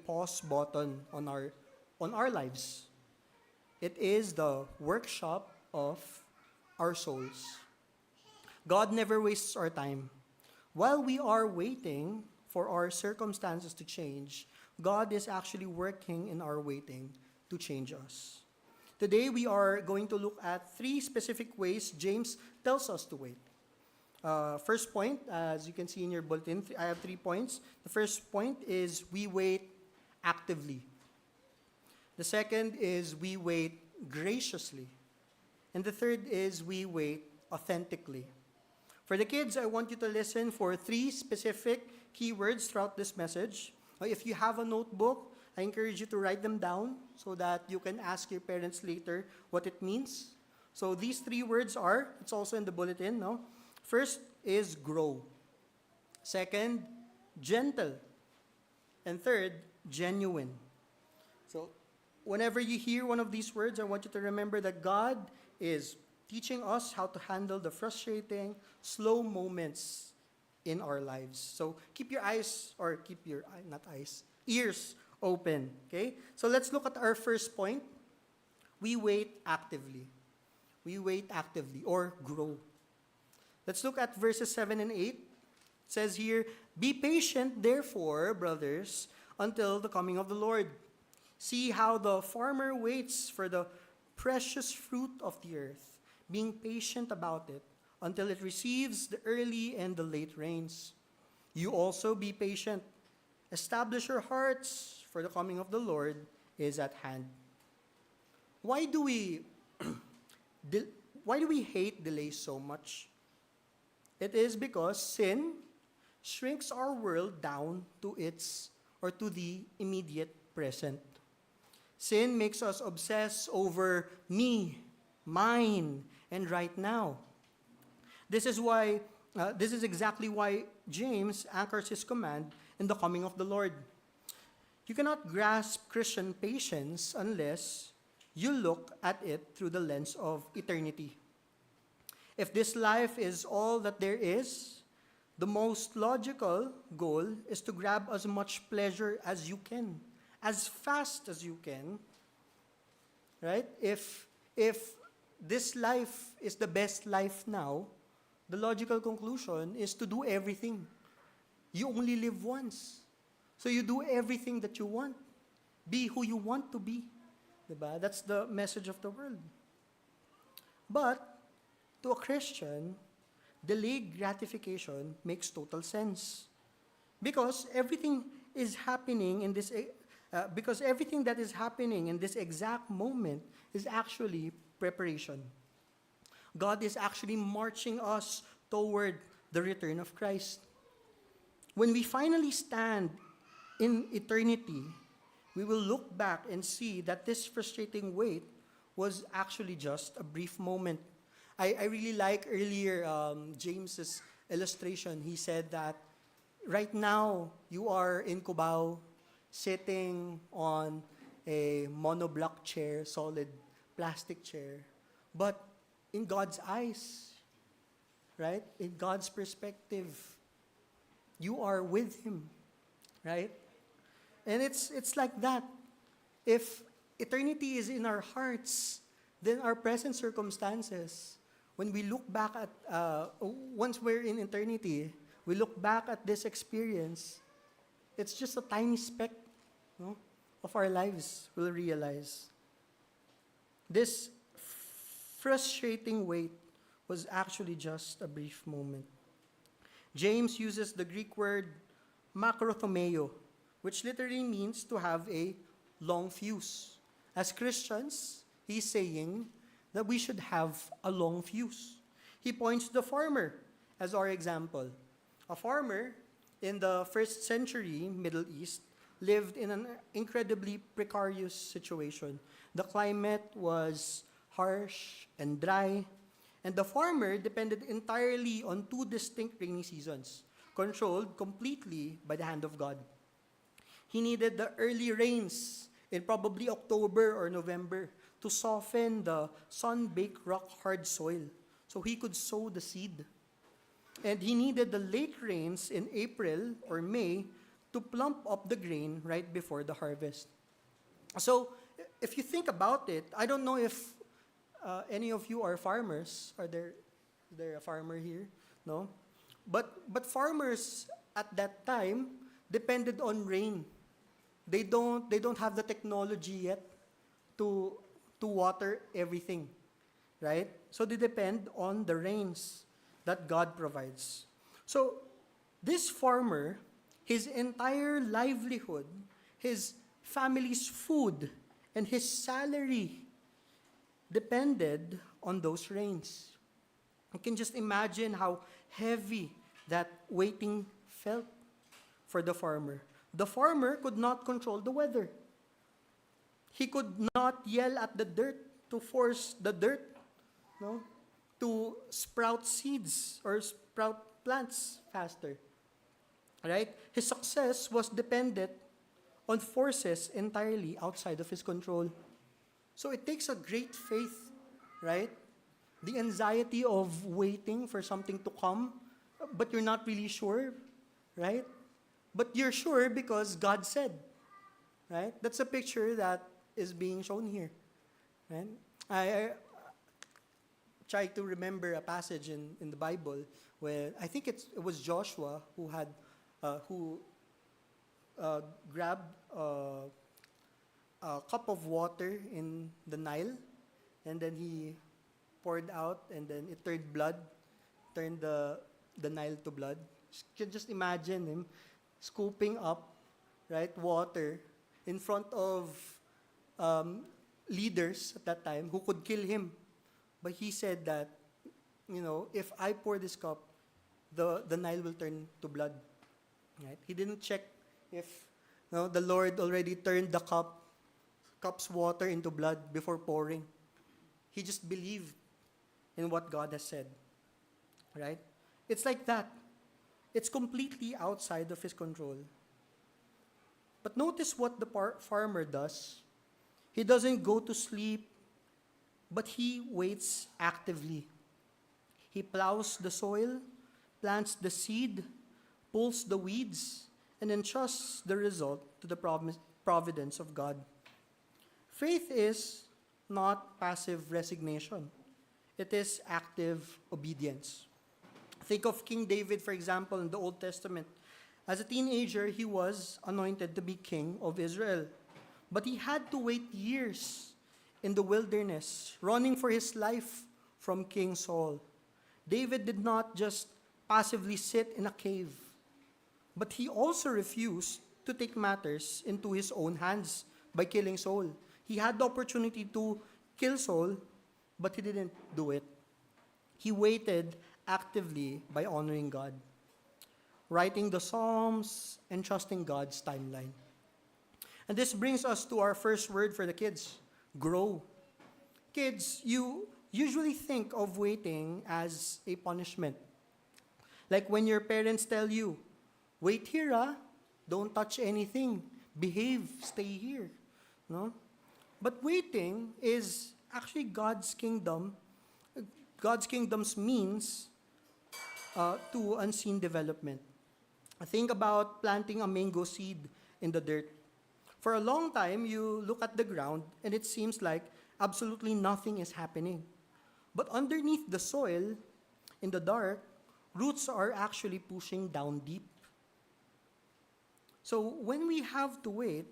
pause button on our lives. It is the workshop of our souls. God never wastes our time. While we are waiting for our circumstances to change, God is actually working in our waiting to change us. Today, we are going to look at three specific ways James tells us to wait. First point, as you can see in your bulletin, I have 3 points. The first point is we wait actively. The second is we wait graciously. And the third is we wait authentically. For the kids, I want you to listen for three specific keywords throughout this message. If you have a notebook, I encourage you to write them down so that you can ask your parents later what it means. So these three words are, it's also in the bulletin, no? First is grow. Second, gentle. And third, genuine. So whenever you hear one of these words, I want you to remember that God is teaching us how to handle the frustrating, slow moments in our lives. So keep your eyes, or keep your, not eyes, ears open, okay? So let's look at our first point. We wait actively. We wait actively, or grow. Let's look at verses 7 and 8. It says here, "Be patient, therefore, brothers, until the coming of the Lord. See how the farmer waits for the precious fruit of the earth, being patient about it, until it receives the early and the late rains. You also be patient. Establish your hearts, for the coming of the Lord is at hand." Why do we hate delays so much? It is because sin shrinks our world down to the immediate present. Sin makes us obsess over me, mine, and right now. This is exactly why James anchors his command in the coming of the Lord. You cannot grasp Christian patience unless you look at it through the lens of eternity. If this life is all that there is, the most logical goal is to grab as much pleasure as you can, as fast as you can, right? If this life is the best life now, the logical conclusion is to do everything. You only live once. So you do everything that you want. Be who you want to be. Diba? That's the message of the world. But to a Christian, delayed gratification makes total sense. Because everything is happening in this because everything that is happening in this exact moment is actually preparation. God is actually marching us toward the return of Christ. When we finally stand in eternity, we will look back and see that this frustrating wait was actually just a brief moment. I really like earlier James's illustration. He said that right now you are in Cubao, sitting on a monoblock chair, solid plastic chair. But in God's eyes, right? In God's perspective, you are with Him, right? And it's like that. If eternity is in our hearts, then our present circumstances, when we look back at, once we're in eternity, we look back at this experience, it's just a tiny speck, no, of our lives, we'll realize. This frustrating wait was actually just a brief moment. James uses the Greek word makrothomeo, which literally means to have a long fuse. As Christians, he's saying that we should have a long fuse. He points to the farmer as our example. A farmer in the 1st century Middle East lived in an incredibly precarious situation. The climate was harsh and dry, and the farmer depended entirely on 2 distinct rainy seasons, controlled completely by the hand of God. He needed the early rains in probably October or November to soften the sun-baked rock-hard soil so he could sow the seed. And he needed the late rains in April or May to plump up the grain right before the harvest. So, if you think about it, I don't know if any of you are farmers. Is there a farmer here? No? But farmers at that time depended on rain. They don't have the technology yet to water everything, right? So they depend on the rains that God provides. So this farmer, his entire livelihood, his family's food, and his salary depended on those rains. You can just imagine how heavy that waiting felt for the farmer. The farmer could not control the weather. He could not yell at the dirt to force the dirt, no, to sprout seeds or sprout plants faster. Right? His success was dependent on forces entirely outside of his control. So it takes a great faith, right? The anxiety of waiting for something to come, but you're not really sure, right? But you're sure because God said, right? That's a picture that is being shown here, right? I try to remember a passage in the Bible where I think it was Joshua who grabbed a cup of water in the Nile, and then he poured out, and then it turned blood, turned the Nile to blood. You can just imagine him scooping up, right, water in front of leaders at that time who could kill him. But he said that, if I pour this cup, the Nile will turn to blood. Right? He didn't check if the Lord already turned the cup's water into blood before pouring. He just believed in what God has said. Right? It's like that. It's completely outside of his control. But notice what the farmer does. He doesn't go to sleep, but he waits actively. He plows the soil, plants the seed, pulls the weeds, and entrusts the result to the providence of God. Faith is not passive resignation. It is active obedience. Think of King David, for example, in the Old Testament. As a teenager, he was anointed to be king of Israel. But he had to wait years in the wilderness, running for his life from King Saul. David did not just passively sit in a cave, but he also refused to take matters into his own hands by killing Saul. He had the opportunity to kill Saul, but he didn't do it. He waited actively by honoring God, writing the Psalms, and trusting God's timeline. And this brings us to our first word for the kids: grow. Kids, you usually think of waiting as a punishment. Like when your parents tell you, wait here, don't touch anything, behave, stay here. No? But waiting is actually God's kingdom. God's kingdom's means to unseen development. Think about planting a mango seed in the dirt. For a long time, you look at the ground and it seems like absolutely nothing is happening. But underneath the soil, in the dark, roots are actually pushing down deep. So when we have to wait,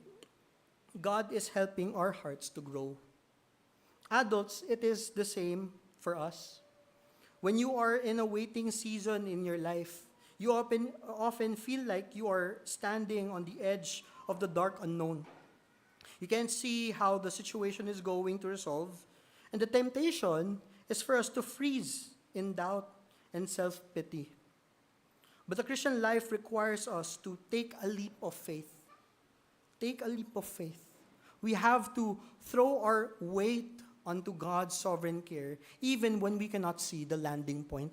God is helping our hearts to grow. Adults, it is the same for us. When you are in a waiting season in your life, you often feel like you are standing on the edge of the dark unknown. You can't see how the situation is going to resolve, and the temptation is for us to freeze in doubt and self-pity. But the Christian life requires us to take a leap of faith. Take a leap of faith. We have to throw our weight onto God's sovereign care, even when we cannot see the landing point.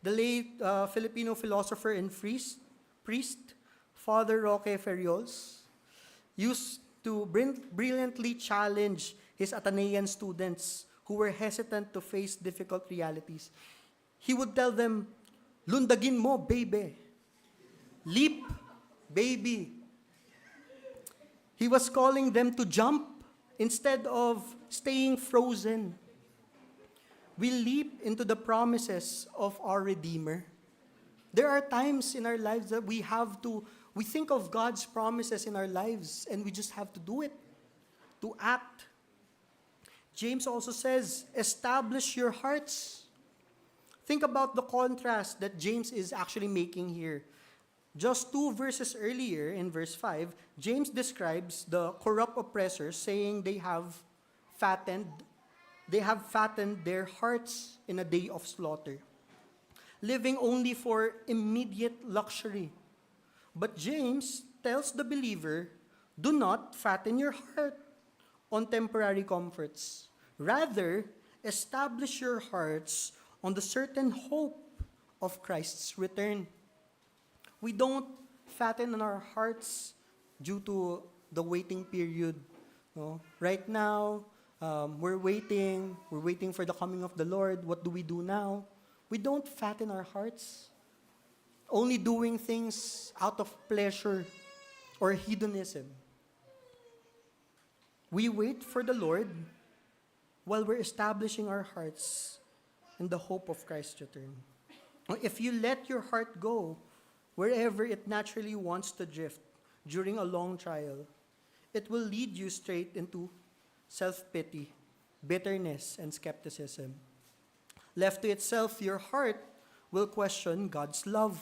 The late Filipino philosopher and priest, Father Roque Ferriols, used to brilliantly challenge his Atenean students who were hesitant to face difficult realities. He would tell them, "Lundagin mo, baby. Leap baby. He was calling them to jump instead of staying frozen. We leap into the promises of our Redeemer. There are times in our lives that we think of God's promises in our lives and we just have to do it, to act. James also says, establish your hearts. Think about the contrast that James is actually making here. Just 2 verses earlier, in verse 5, James describes the corrupt oppressors saying they have fattened their hearts in a day of slaughter, living only for immediate luxury. But James tells the believer, do not fatten your heart on temporary comforts. Rather, establish your hearts on the certain hope of Christ's return. We don't fatten on our hearts due to the waiting period. No? Right now, we're waiting for the coming of the Lord. What do we do now? We don't fatten our hearts, only doing things out of pleasure or hedonism. We wait for the Lord while we're establishing our hearts in the hope of Christ's return. If you let your heart go wherever it naturally wants to drift during a long trial, it will lead you straight into self-pity, bitterness, and skepticism. Left to itself, your heart will question God's love.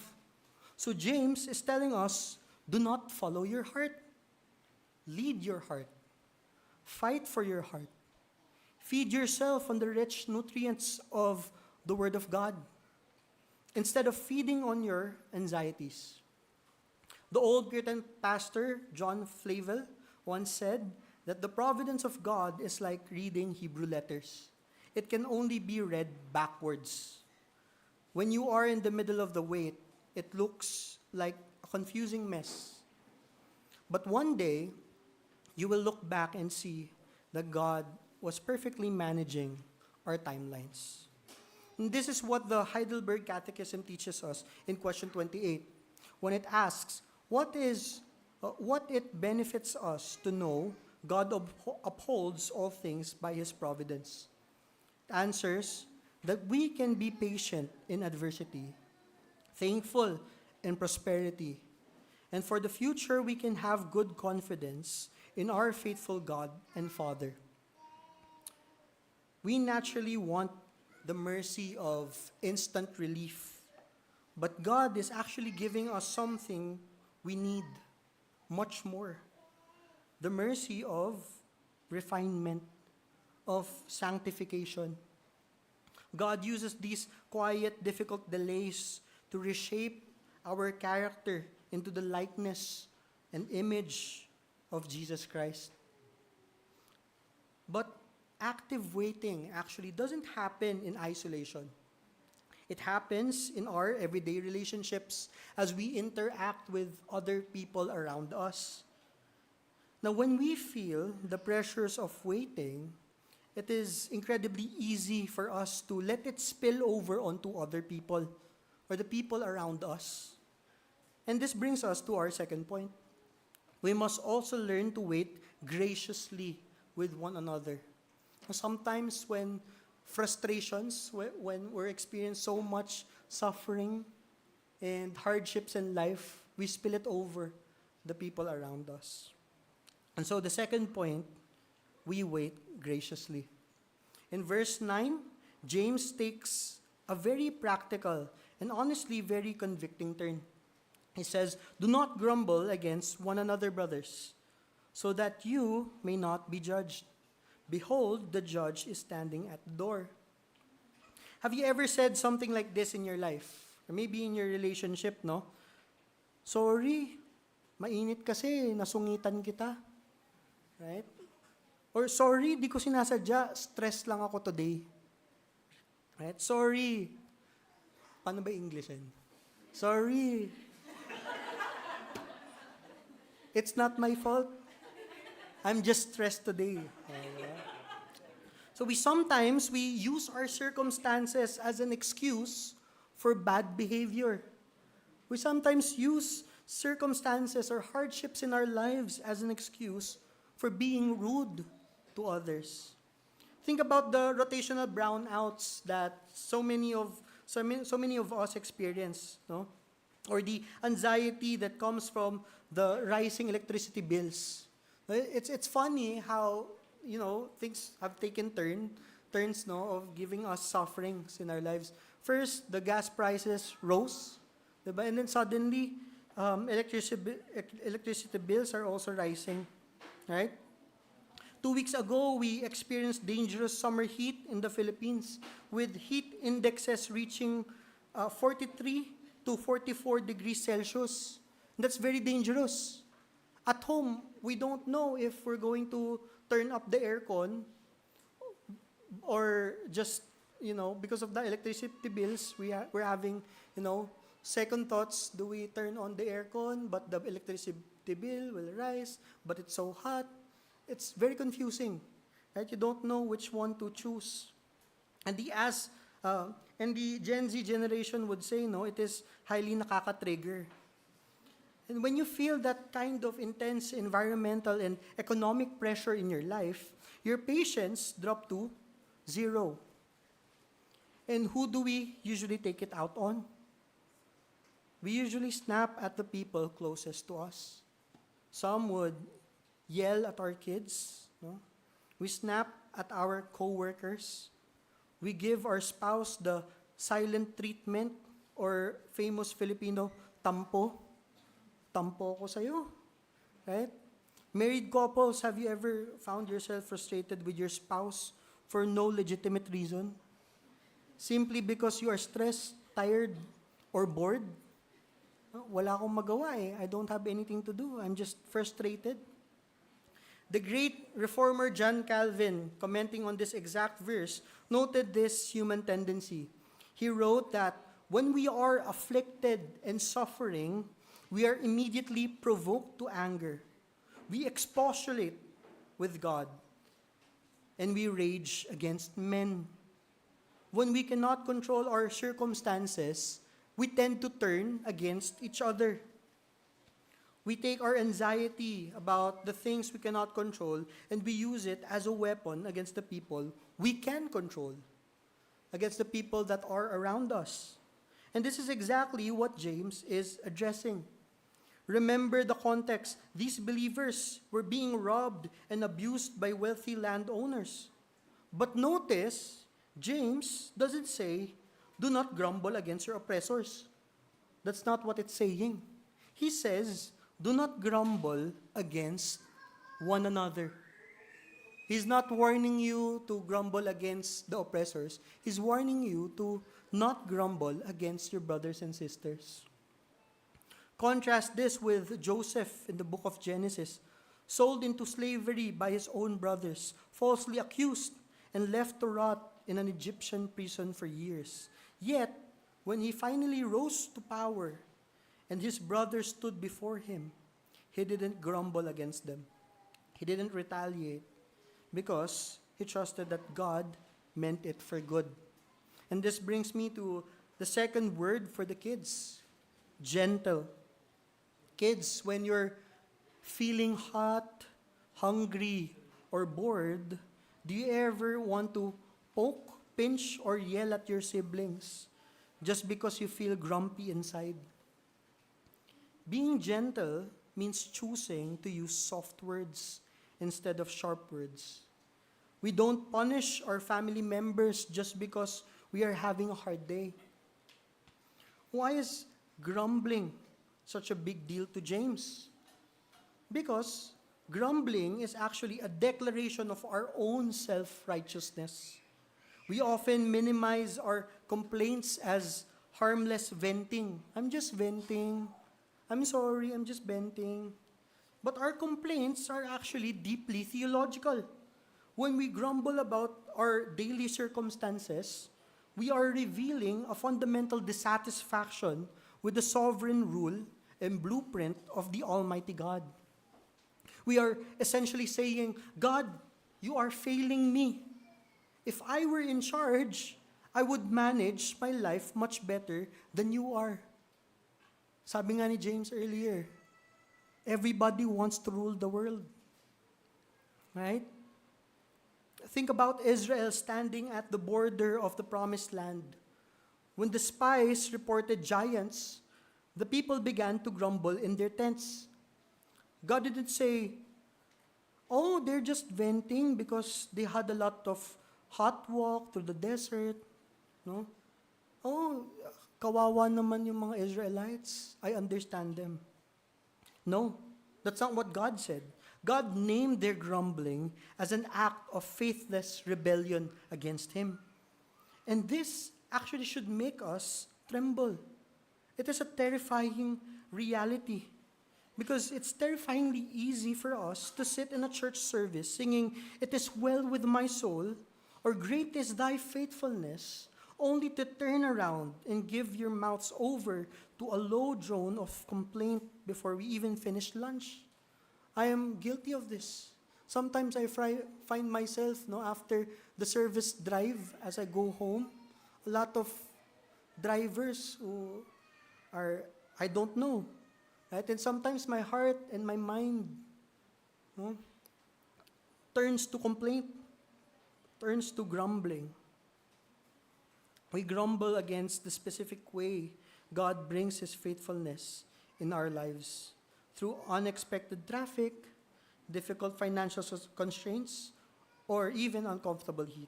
So James is telling us, do not follow your heart. Lead your heart. Fight for your heart. Feed yourself on the rich nutrients of the Word of God instead of feeding on your anxieties. The old Puritan pastor, John Flavel, once said that the providence of God is like reading Hebrew letters. It can only be read backwards. When you are in the middle of the wait, it looks like a confusing mess. But one day, you will look back and see that God was perfectly managing our timelines. And this is what the Heidelberg Catechism teaches us in question 28, when it asks, what it benefits us to know God upholds all things by His providence. It answers that we can be patient in adversity, thankful in prosperity, and for the future we can have good confidence in our faithful God and Father. We naturally want the mercy of instant relief, but God is actually giving us something we need much more. The mercy of refinement, of sanctification. God uses these quiet, difficult delays to reshape our character into the likeness and image of Jesus Christ. But active waiting actually doesn't happen in isolation. It happens in our everyday relationships as we interact with other people around us. Now, when we feel the pressures of waiting, it is incredibly easy for us to let it spill over onto other people or the people around us. And this brings us to our second point. We must also learn to wait graciously with one another. Sometimes when frustrations, when we're experiencing so much suffering and hardships in life, we spill it over the people around us. And so the second point, we wait graciously. In verse 9, James takes a very practical and honestly very convicting turn. He says, do not grumble against one another, brothers, so that you may not be judged. Behold, the judge is standing at the door. Have you ever said something like this in your life? Or maybe in your relationship, no? Sorry, mainit kasi, nasungitan kita. Right? Or sorry, di ko sinasadya, stress lang ako today. Right? Sorry. Paano ba English yan? Sorry. It's not my fault. I'm just stressed today. So sometimes we use our circumstances as an excuse for bad behavior. We sometimes use circumstances or hardships in our lives as an excuse for being rude to others. Think about the rotational brownouts that so many of us experience, no? Or the anxiety that comes from the rising electricity bills. It's funny how, things have taken turns, no, of giving us sufferings in our lives. First, the gas prices rose, diba? And then suddenly, electricity bills are also rising, right? 2 weeks ago, we experienced dangerous summer heat in the Philippines with heat indexes reaching 43 to 44 degrees Celsius. That's very dangerous. At home, we don't know if we're going to turn up the aircon or just, because of the electricity bills, we're having, second thoughts. Do we turn on the aircon, but the electricity bill will rise, but it's so hot? It's very confusing, right? You don't know which one to choose. And the Gen Z generation would say, no, it is highly nakaka-trigger. And when you feel that kind of intense environmental and economic pressure in your life, your patience drop to 0. And who do we usually take it out on? We usually snap at the people closest to us. Some would yell at our kids. No? We snap at our co-workers. We give our spouse the silent treatment or famous Filipino tampo. Tampo ko sa'yo. Right? Married couples, have you ever found yourself frustrated with your spouse for no legitimate reason? Simply because you are stressed, tired, or bored? Wala akong magawa eh. I don't have anything to do. I'm just frustrated. The great reformer John Calvin, commenting on this exact verse, noted this human tendency. He wrote that when we are afflicted and suffering, we are immediately provoked to anger. We expostulate with God, and we rage against men. When we cannot control our circumstances, we tend to turn against each other. We take our anxiety about the things we cannot control and we use it as a weapon against the people we can control, against the people that are around us. And this is exactly what James is addressing. Remember the context. These believers were being robbed and abused by wealthy landowners. But notice, James doesn't say, do not grumble against your oppressors. That's not what it's saying. He says, do not grumble against one another. He's not warning you to grumble against the oppressors. He's warning you to not grumble against your brothers and sisters. Contrast this with Joseph in the book of Genesis, sold into slavery by his own brothers, falsely accused, and left to rot in an Egyptian prison for years. Yet, when he finally rose to power and his brothers stood before him, he didn't grumble against them. He didn't retaliate because he trusted that God meant it for good. And this brings me to the second word for the kids, gentle. Kids, when you're feeling hot, hungry, or bored, do you ever want to poke, pinch, or yell at your siblings just because you feel grumpy inside? Being gentle means choosing to use soft words instead of sharp words. We don't punish our family members just because we are having a hard day. Why is grumbling such a big deal to James? Because grumbling is actually a declaration of our own self-righteousness. We often minimize our complaints as harmless venting. I'm just venting. I'm sorry, I'm just venting. But our complaints are actually deeply theological. When we grumble about our daily circumstances, we are revealing a fundamental dissatisfaction with the sovereign rule and blueprint of the Almighty God. We are essentially saying, God, you are failing me. If I were in charge, I would manage my life much better than you are. Sabi nga ni James earlier, everybody wants to rule the world. Right? Think about Israel standing at the border of the promised land. When the spies reported giants, the people began to grumble in their tents. God didn't say, oh, they're just venting because they had a lot of hot walk through the desert. No? Oh, kawawa naman yung mga Israelites. I understand them. No, that's not what God said. God named their grumbling as an act of faithless rebellion against Him. And this actually should make us tremble. It is a terrifying reality because it's terrifyingly easy for us to sit in a church service singing, "It is well with my soul," or "Great is thy faithfulness," only to turn around and give your mouths over to a low drone of complaint before we even finish lunch. I am guilty of this. Sometimes I find myself, after the service drive, as I go home, a lot of drivers who are, I don't know, right? And sometimes my heart and my mind turns to complaint, turns to grumbling. We grumble against the specific way God brings His faithfulness in our lives through unexpected traffic, difficult financial constraints, or even uncomfortable heat.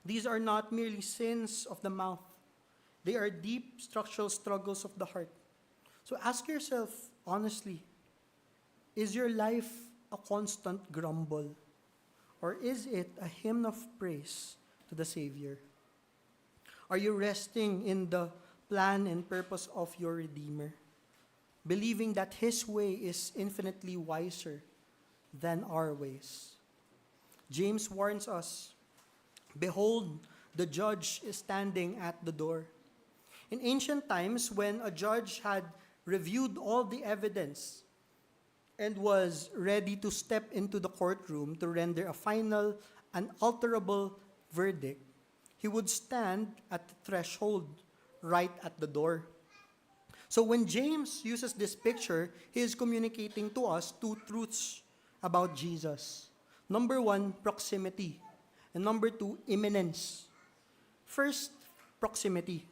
These are not merely sins of the mouth. They are deep structural struggles of the heart. So ask yourself honestly, is your life a constant grumble? Or is it a hymn of praise to the Savior? Are you resting in the plan and purpose of your Redeemer, believing that His way is infinitely wiser than our ways? James warns us, "Behold, the judge is standing at the door." In ancient times, when a judge had reviewed all the evidence and was ready to step into the courtroom to render a final, unalterable verdict, he would stand at the threshold right at the door. So when James uses this picture, he is communicating to us two truths about Jesus. Number one, proximity. And number two, imminence. First, proximity.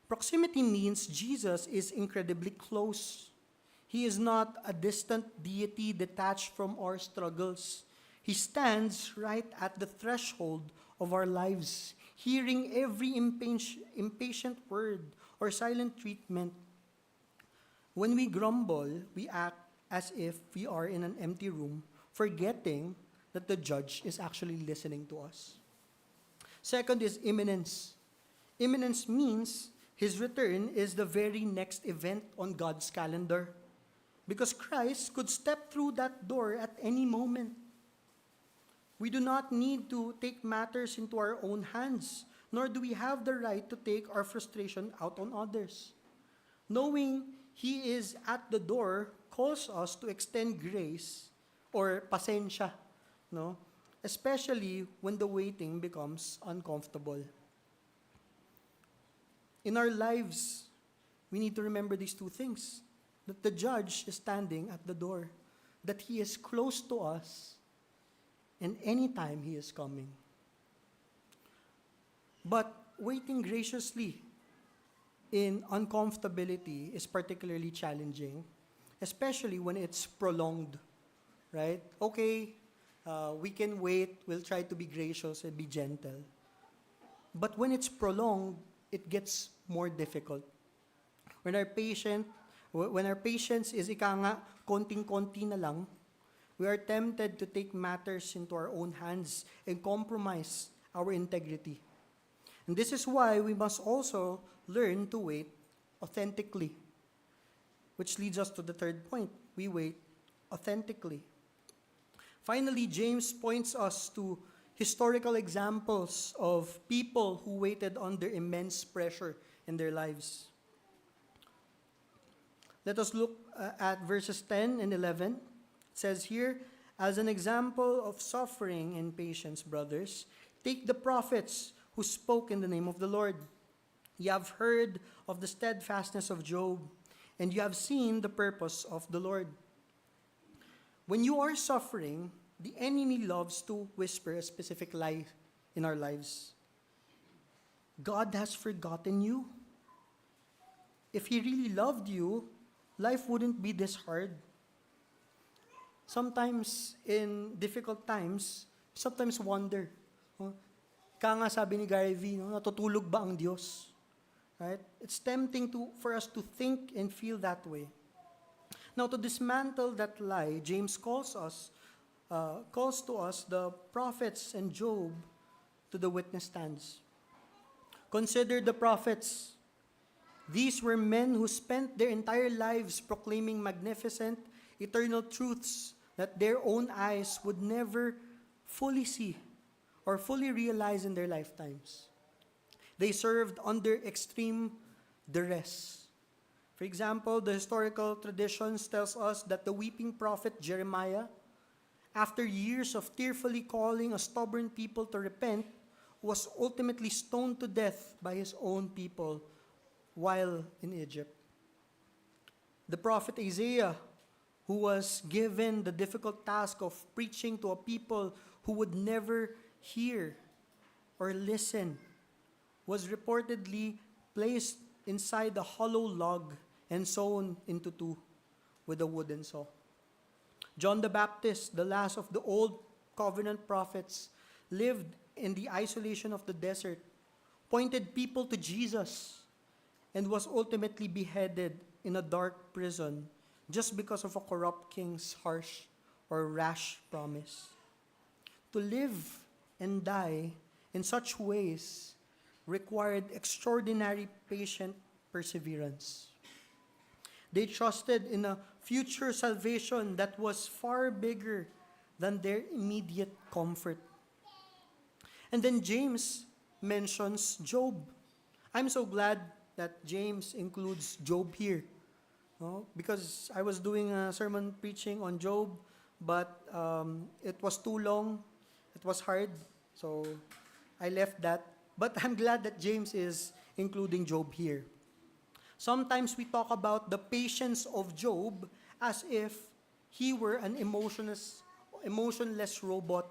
Proximity means Jesus is incredibly close. He is not a distant deity detached from our struggles. He stands right at the threshold of our lives, hearing every impatient word or silent treatment. When we grumble, we act as if we are in an empty room, forgetting that the judge is actually listening to us. Second is imminence. Imminence means His return is the very next event on God's calendar, because Christ could step through that door at any moment. We do not need to take matters into our own hands, nor do we have the right to take our frustration out on others. Knowing He is at the door calls us to extend grace or pasensya, especially when the waiting becomes uncomfortable. In our lives, we need to remember these two things: that the judge is standing at the door, that He is close to us, and anytime He is coming. But waiting graciously in uncomfortability is particularly challenging, especially when it's prolonged, right? Okay, we can wait, we'll try to be gracious and be gentle. But when it's prolonged, it gets more difficult. When our patience is konting-konti na lang, we are tempted to take matters into our own hands and compromise our integrity. And this is why we must also learn to wait authentically. Which leads us to the third point. We wait authentically. Finally, James points us to historical examples of people who waited under immense pressure in their lives. Let us look at verses 10 and 11. It says here, "As an example of suffering and patience, brothers, take the prophets who spoke in the name of the Lord. You have heard of the steadfastness of Job, and you have seen the purpose of the Lord. When you are suffering, the enemy loves to whisper a specific lie in our lives. God has forgotten you. If He really loved you, life wouldn't be this hard. Sometimes, in difficult times, sometimes wonder. Kaya nga sabi ni Gary V, natutulog ba ang Diyos? Right? It's tempting for us to think and feel that way. Now, to dismantle that lie, James calls to us the prophets and Job to the witness stands. Consider the prophets. These were men who spent their entire lives proclaiming magnificent, eternal truths that their own eyes would never fully see or fully realize in their lifetimes. They served under extreme duress. For example, the historical traditions tells us that the weeping prophet Jeremiah, after years of tearfully calling a stubborn people to repent, was ultimately stoned to death by his own people while in Egypt. The prophet Isaiah, who was given the difficult task of preaching to a people who would never hear or listen, was reportedly placed inside a hollow log and sewn into two with a wooden saw. John the Baptist, the last of the old covenant prophets, lived in the isolation of the desert, pointed people to Jesus, and was ultimately beheaded in a dark prison just because of a corrupt king's harsh or rash promise. To live and die in such ways required extraordinary patient perseverance. They trusted in a future salvation that was far bigger than their immediate comfort. And then James mentions Job. I'm so glad that James includes Job here. Because I was doing a sermon preaching on Job, but it was too long. It was hard. So I left that. But I'm glad that James is including Job here. Sometimes we talk about the patience of Job as if he were an emotionless robot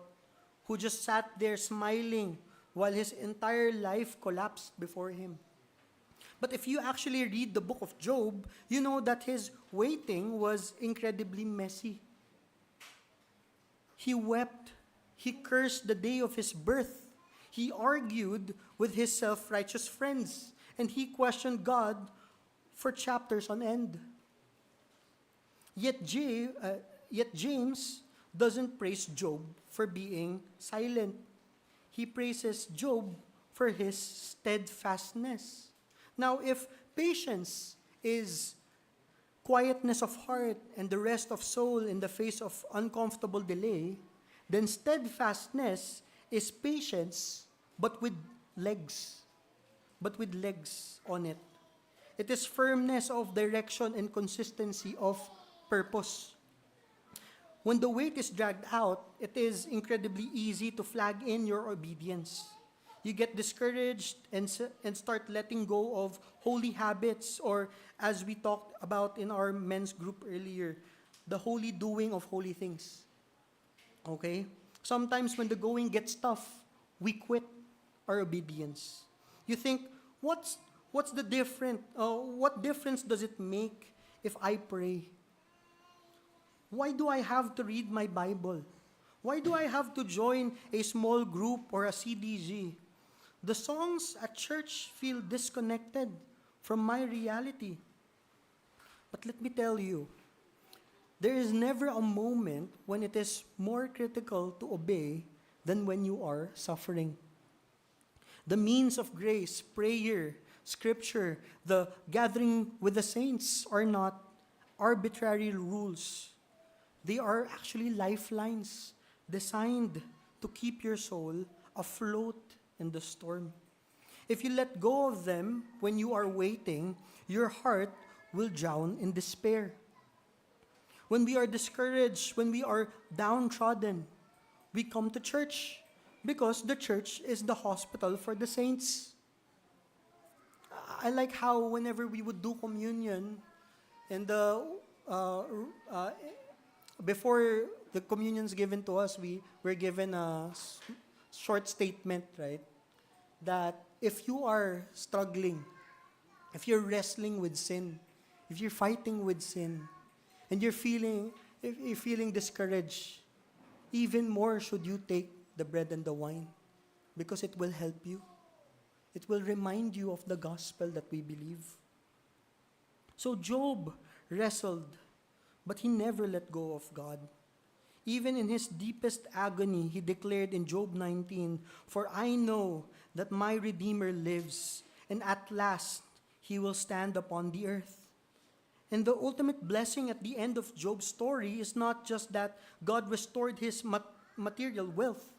who just sat there smiling while his entire life collapsed before him. But if you actually read the book of Job, you know that his waiting was incredibly messy. He wept. He cursed the day of his birth. He argued with his self-righteous friends. And he questioned God for chapters on end. Yet James doesn't praise Job for being silent. He praises Job for his steadfastness. Now, if patience is quietness of heart and the rest of soul in the face of uncomfortable delay, then steadfastness is patience, but with legs on it. It is firmness of direction and consistency of purpose. When the weight is dragged out, it is incredibly easy to flag in your obedience. You get discouraged and start letting go of holy habits, or as we talked about in our men's group earlier, the holy doing of holy things. Okay? Sometimes when the going gets tough, we quit our obedience. You think, what's the difference? What difference does it make if I pray? Why do I have to read my Bible? Why do I have to join a small group or a CDG? The songs at church feel disconnected from my reality. But let me tell you, there is never a moment when it is more critical to obey than when you are suffering. The means of grace, prayer, scripture, the gathering with the saints are not arbitrary rules. They are actually lifelines designed to keep your soul afloat in the storm. If you let go of them when you are waiting, your heart will drown in despair. When we are discouraged, when we are downtrodden, we come to church because the church is the hospital for the saints. I like how whenever we would do communion, And uh, uh, before the communion's given to us, we were given a short statement, right? That if you are struggling, if you're wrestling with sin, if you're fighting with sin, and if you're feeling discouraged, even more should you take the bread and the wine, because it will help you. It will remind you of the gospel that we believe. So Job wrestled, but he never let go of God. Even in his deepest agony, he declared in Job 19, "For I know that my Redeemer lives, and at last he will stand upon the earth." And the ultimate blessing at the end of Job's story is not just that God restored his material wealth.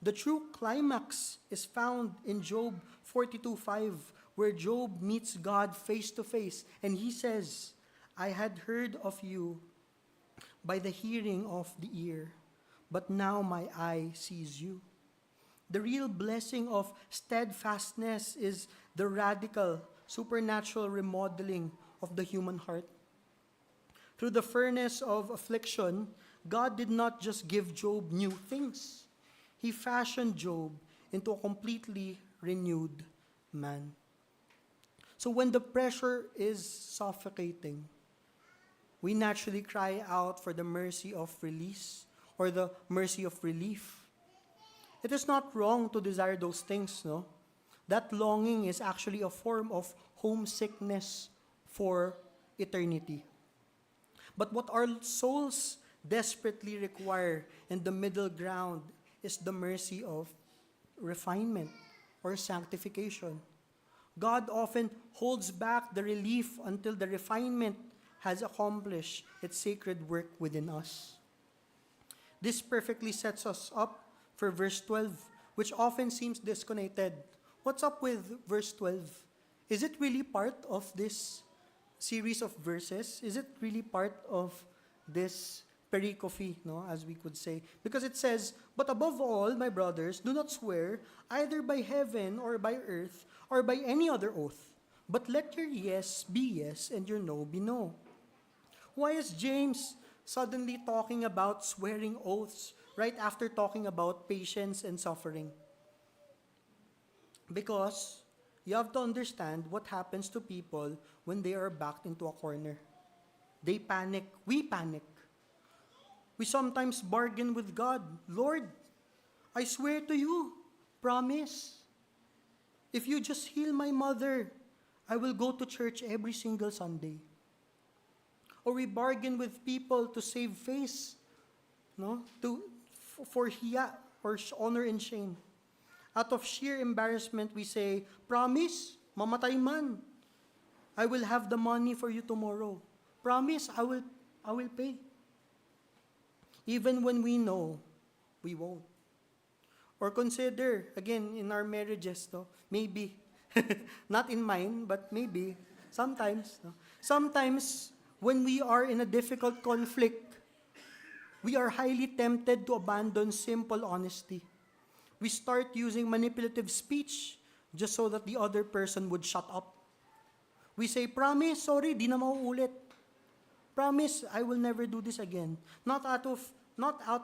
The true climax is found in Job 42:5, where Job meets God face to face, and he says, "I had heard of you by the hearing of the ear, but now my eye sees you." The real blessing of steadfastness is the radical, supernatural remodeling of the human heart. Through the furnace of affliction, God did not just give Job new things. He fashioned Job into a completely renewed man. So when the pressure is suffocating, we naturally cry out for the mercy of release or the mercy of relief. It is not wrong to desire those things, no? That longing is actually a form of homesickness for eternity. But what our souls desperately require in the middle ground is the mercy of refinement or sanctification. God often holds back the relief until the refinement has accomplished its sacred work within us. This perfectly sets us up for verse 12, which often seems disconnected. What's up with verse 12? Is it really part of this series of verses? Is it really part of this pericope, no, as we could say? Because it says, "But above all, my brothers, do not swear either by heaven or by earth or by any other oath, but let your yes be yes and your no be no." Why is James suddenly talking about swearing oaths right after talking about patience and suffering? Because you have to understand what happens to people when they are backed into a corner. They panic. We panic. We sometimes bargain with God. "Lord, I swear to you, promise, if you just heal my mother, I will go to church every single Sunday." Or we bargain with people to save face, no, for hiya or honor and shame. Out of sheer embarrassment, we say, "Promise, mamatay man, I will have the money for you tomorrow. Promise, I will pay." Even when we know we won't. Or consider, again, in our marriages, no, maybe, not in mine, but maybe, sometimes, no, sometimes when we are in a difficult conflict, we are highly tempted to abandon simple honesty. We start using manipulative speech just so that the other person would shut up. We say, "Promise, sorry, di na mauulit. Promise, I will never do this again." Not out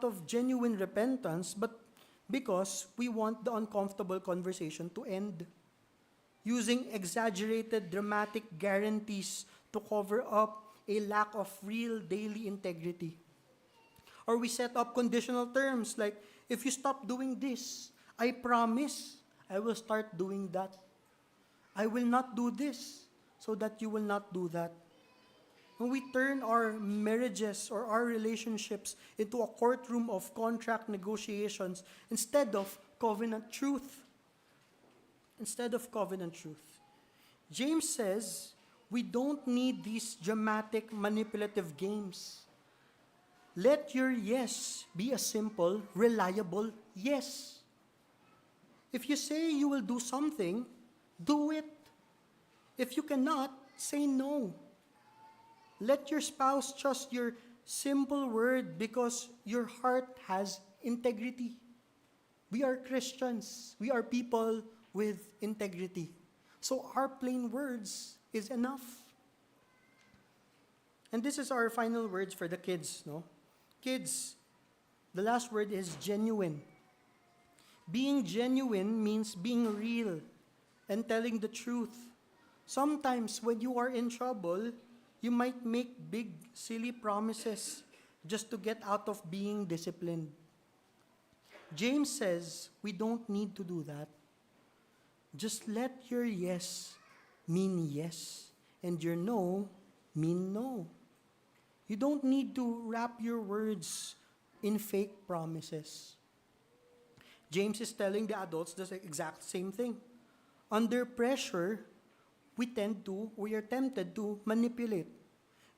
of genuine repentance, but because we want the uncomfortable conversation to end. Using exaggerated, dramatic guarantees to cover up a lack of real daily integrity. Or we set up conditional terms like, "If you stop doing this, I promise I will start doing that. I will not do this so that you will not do that." When we turn our marriages or our relationships into a courtroom of contract negotiations instead of covenant truth. James says we don't need these dramatic manipulative games. Let your yes be a simple, reliable yes. If you say you will do something, do it. If you cannot, say no. Let your spouse trust your simple word because your heart has integrity. We are Christians. We are people with integrity. So our plain words is enough. And this is our final words for the kids, no? Kids, the last word is genuine. Being genuine means being real and telling the truth. Sometimes when you are in trouble, you might make big, silly promises just to get out of being disciplined. James says we don't need to do that. Just let your yes mean yes and your no mean no. You don't need to wrap your words in fake promises. James is telling the adults the exact same thing. Under pressure, we are tempted to manipulate.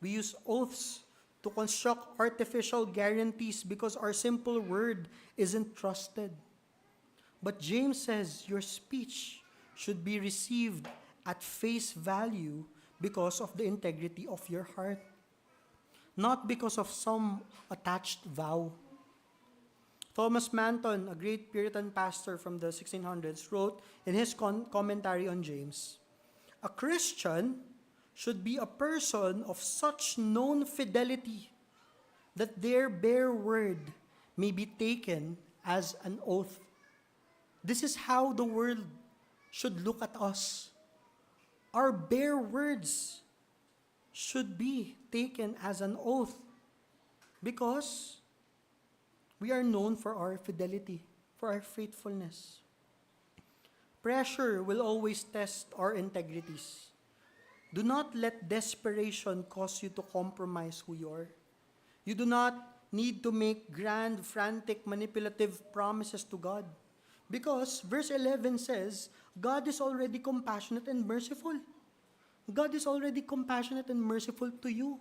We use oaths to construct artificial guarantees because our simple word isn't trusted. But James says your speech should be received at face value because of the integrity of your heart, not because of some attached vow. Thomas Manton, a great Puritan pastor from the 1600s, wrote in his commentary on James, "A Christian should be a person of such known fidelity that their bare word may be taken as an oath." This is how the world should look at us. Our bare words should be taken as an oath because we are known for our fidelity, for our faithfulness. Pressure will always test our integrities. Do not let desperation cause you to compromise who you are. You do not need to make grand, frantic, manipulative promises to God. Because verse 11 says, God is already compassionate and merciful. God is already compassionate and merciful to you.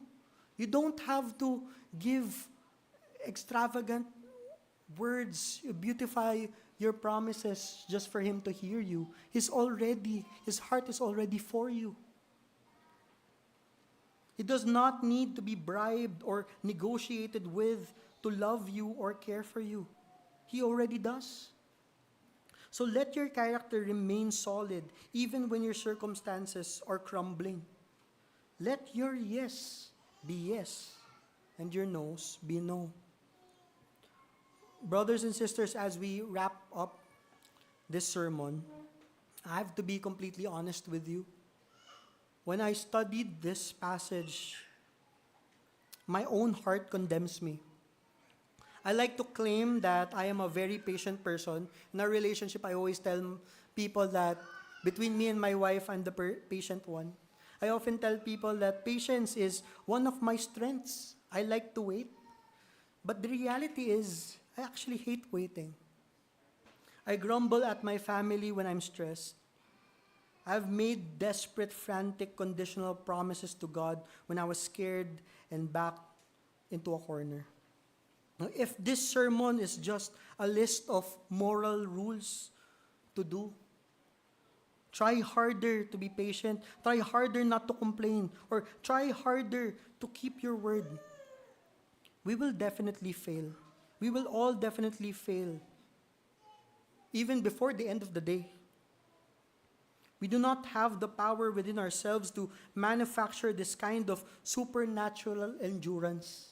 You don't have to give extravagant words, beautify your promises just for Him to hear you. His heart is already for you. He does not need to be bribed or negotiated with to love you or care for you. He already does. So let your character remain solid even when your circumstances are crumbling. Let your yes be yes and your no's be no. Brothers and sisters, as we wrap up this sermon, I have to be completely honest with you. When I studied this passage, my own heart condemns me. I like to claim that I am a very patient person. In our relationship, I always tell people that between me and my wife, I'm the patient one. I often tell people that patience is one of my strengths. I like to wait. But the reality is, I actually hate waiting. I grumble at my family when I'm stressed. I've made desperate, frantic, conditional promises to God when I was scared and backed into a corner. Now, if this sermon is just a list of moral rules to do, try harder to be patient, try harder not to complain, or try harder to keep your word, we will definitely fail. We will all definitely fail, even before the end of the day. We do not have the power within ourselves to manufacture this kind of supernatural endurance.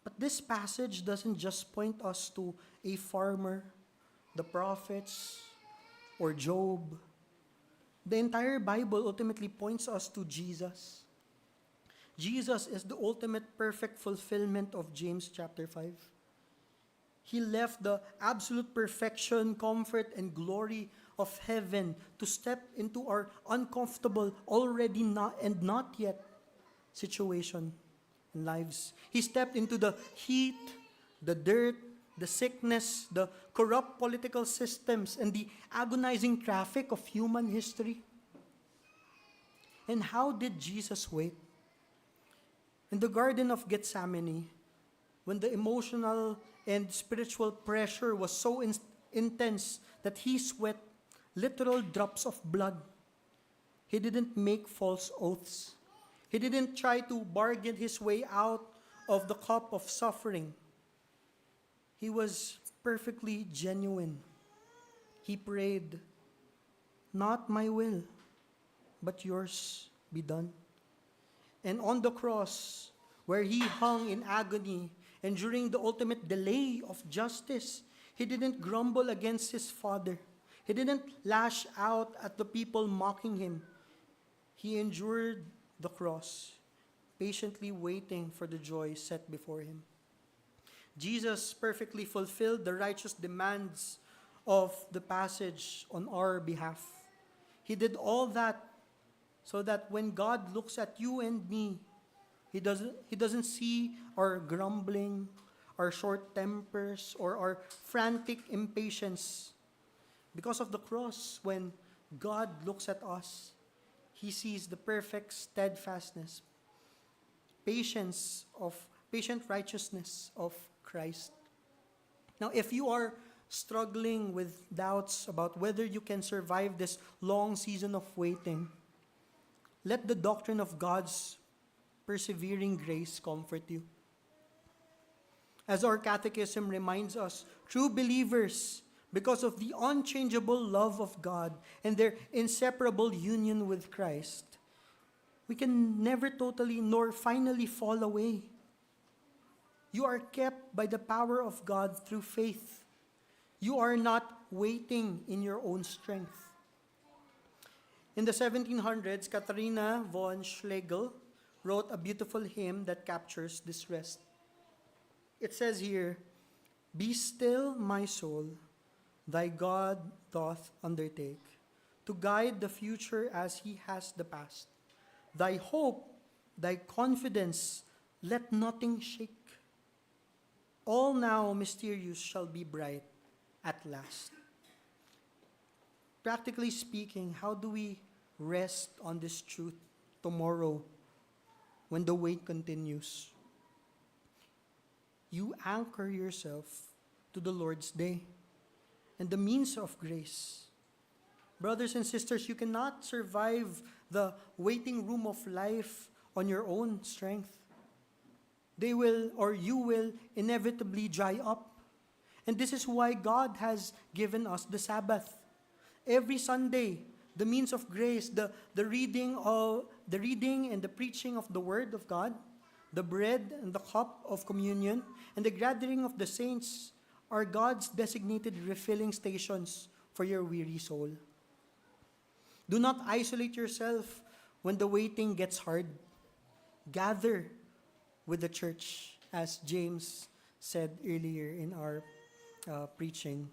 But this passage doesn't just point us to a farmer, the prophets, or Job. The entire Bible ultimately points us to Jesus. Jesus is the ultimate perfect fulfillment of James chapter 5. He left the absolute perfection, comfort, and glory of heaven to step into our uncomfortable, already not and not yet situation in lives. He stepped into the heat, the dirt, the sickness, the corrupt political systems, and the agonizing traffic of human history. And how did Jesus wait? In the Garden of Gethsemane, when the emotional and spiritual pressure was so intense that he sweat literal drops of blood, he didn't make false oaths. He didn't try to bargain his way out of the cup of suffering. He was perfectly genuine. He prayed, "Not my will, but yours be done." And on the cross, where he hung in agony, and during the ultimate delay of justice, he didn't grumble against his Father. He didn't lash out at the people mocking him. He endured the cross, patiently waiting for the joy set before him. Jesus perfectly fulfilled the righteous demands of the passage on our behalf. He did all that so that when God looks at you and me, He doesn't see our grumbling, our short tempers, or our frantic impatience. Because of the cross, when God looks at us, He sees the perfect steadfastness, patient righteousness of Christ. Now, if you are struggling with doubts about whether you can survive this long season of waiting, let the doctrine of God's persevering grace comfort you. As our catechism reminds us, true believers, because of the unchangeable love of God and their inseparable union with Christ, we can never totally nor finally fall away. You are kept by the power of God through faith. You are not waiting in your own strength. In the 1700s, Katharina von Schlegel wrote a beautiful hymn that captures this rest. It says here, "Be still, my soul, thy God doth undertake, to guide the future as he has the past. Thy hope, thy confidence, let nothing shake. All now mysterious shall be bright at last." Practically speaking, how do we rest on this truth tomorrow when the wait continues? You anchor yourself to the Lord's day and the means of grace. Brothers and sisters, you cannot survive the waiting room of life on your own strength. They will, or you will, inevitably dry up. And this is why God has given us the Sabbath. Every Sunday, the means of grace, the reading and the preaching of the Word of God, the bread and the cup of communion, and the gathering of the saints are God's designated refilling stations for your weary soul. Do not isolate yourself when the waiting gets hard. Gather with the church, as James said earlier in our preaching.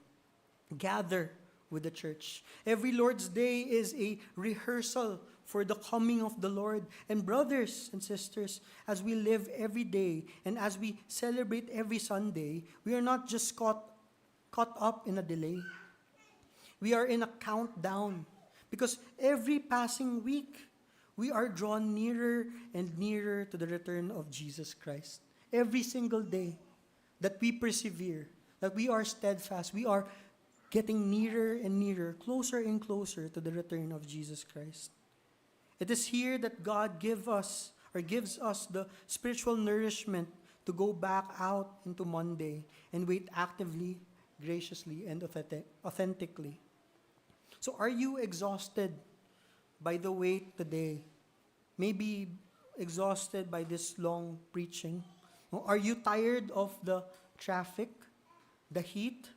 Gather with the church. Every Lord's Day is a rehearsal for the coming of the Lord. And brothers and sisters, as we live every day and as we celebrate every Sunday, we are not just caught up in a delay. We are in a countdown, because every passing week, we are drawn nearer and nearer to the return of Jesus Christ. Every single day that we persevere, that we are steadfast, we are getting nearer and nearer, closer and closer to the return of Jesus Christ. It is here that God gives us the spiritual nourishment to go back out into Monday and wait actively, graciously, and authentically. So are you exhausted by the wait today? Maybe exhausted by this long preaching? Are you tired of the traffic, the heat,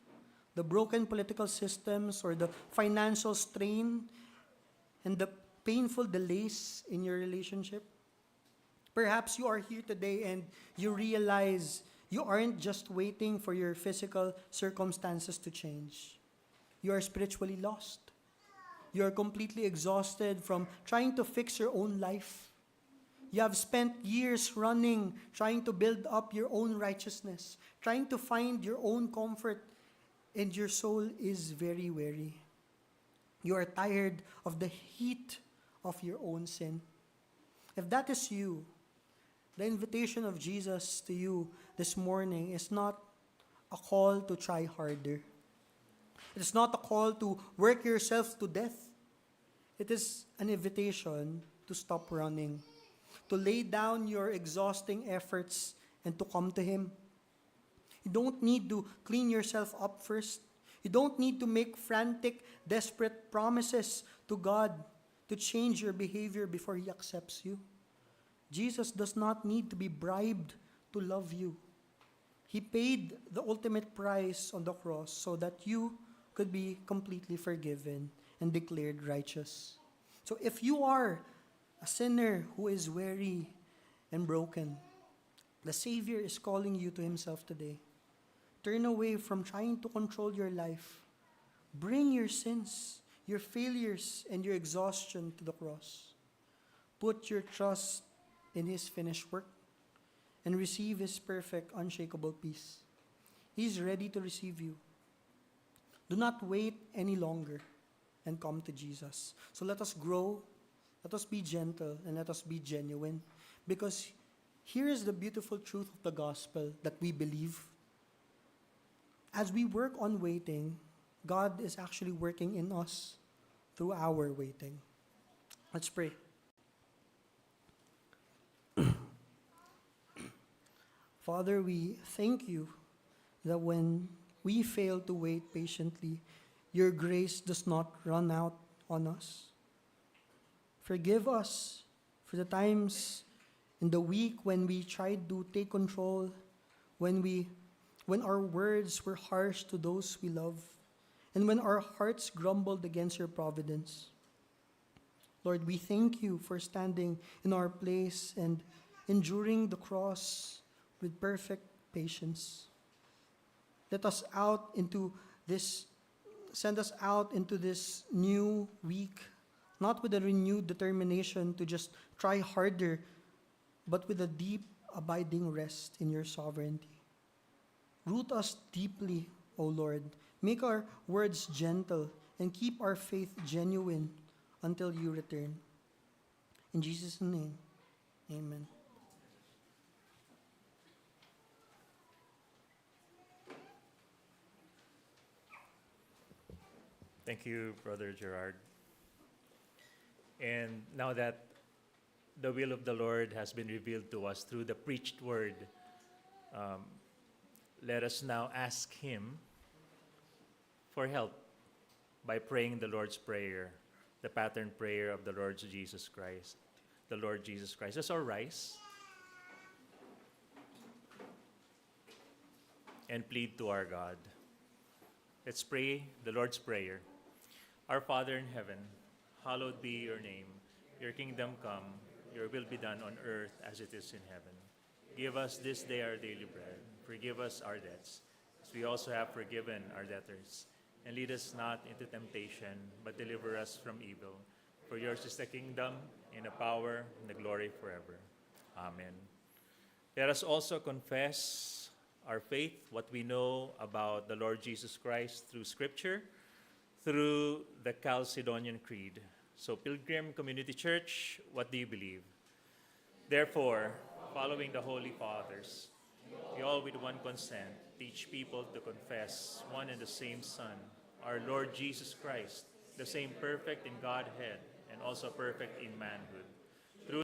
the broken political systems, or the financial strain, and the painful delays in your relationship? Perhaps you are here today and you realize you aren't just waiting for your physical circumstances to change. You are spiritually lost. You are completely exhausted from trying to fix your own life. You have spent years running, trying to build up your own righteousness, trying to find your own comfort, and your soul is very weary. You are tired of the heat of your own sin. If that is you, the invitation of Jesus to you this morning is not a call to try harder. It is not a call to work yourself to death. It is an invitation to stop running, to lay down your exhausting efforts and to come to Him. You don't need to clean yourself up first. You don't need to make frantic, desperate promises to God to change your behavior before He accepts you. Jesus does not need to be bribed to love you. He paid the ultimate price on the cross so that you could be completely forgiven and declared righteous. So if you are a sinner who is weary and broken, the Savior is calling you to Himself today. Turn away from trying to control your life. Bring your sins, your failures, and your exhaustion to the cross. Put your trust in His finished work and receive His perfect, unshakable peace. He's ready to receive you. Do not wait any longer and come to Jesus. So let us grow, let us be gentle, and let us be genuine. Because here is the beautiful truth of the gospel that we believe. As we work on waiting, God is actually working in us through our waiting. Let's pray. Father, we thank you that when we fail to wait patiently, your grace does not run out on us. Forgive us for the times in the week when we tried to take control, when our words were harsh to those we love, and when our hearts grumbled against your providence. Lord, we thank you for standing in our place and enduring the cross with perfect patience. Send us out into this new week, not with a renewed determination to just try harder, but with a deep, abiding rest in your sovereignty. Root us deeply, O Lord. Make our words gentle and keep our faith genuine until you return. In Jesus' name, amen. Thank you, Brother Gerard. And now that the will of the Lord has been revealed to us through the preached word, let us now ask Him for help by praying the Lord's Prayer, the pattern prayer of the Lord Jesus Christ. The Lord Jesus Christ. Let's all rise and plead to our God. Let's pray the Lord's Prayer. Our Father in heaven, hallowed be your name. Your kingdom come, your will be done on earth as it is in heaven. Give us this day our daily bread. Forgive us our debts, as we also have forgiven our debtors. And lead us not into temptation, but deliver us from evil. For yours is the kingdom, and the power, and the glory forever. Amen. Let us also confess our faith, what we know about the Lord Jesus Christ through Scripture, through the Chalcedonian Creed. So, Pilgrim Community Church, what do you believe? Therefore, following the Holy Fathers, we all with one consent teach people to confess one and the same Son, our Lord Jesus Christ, the same perfect in Godhead and also perfect in manhood,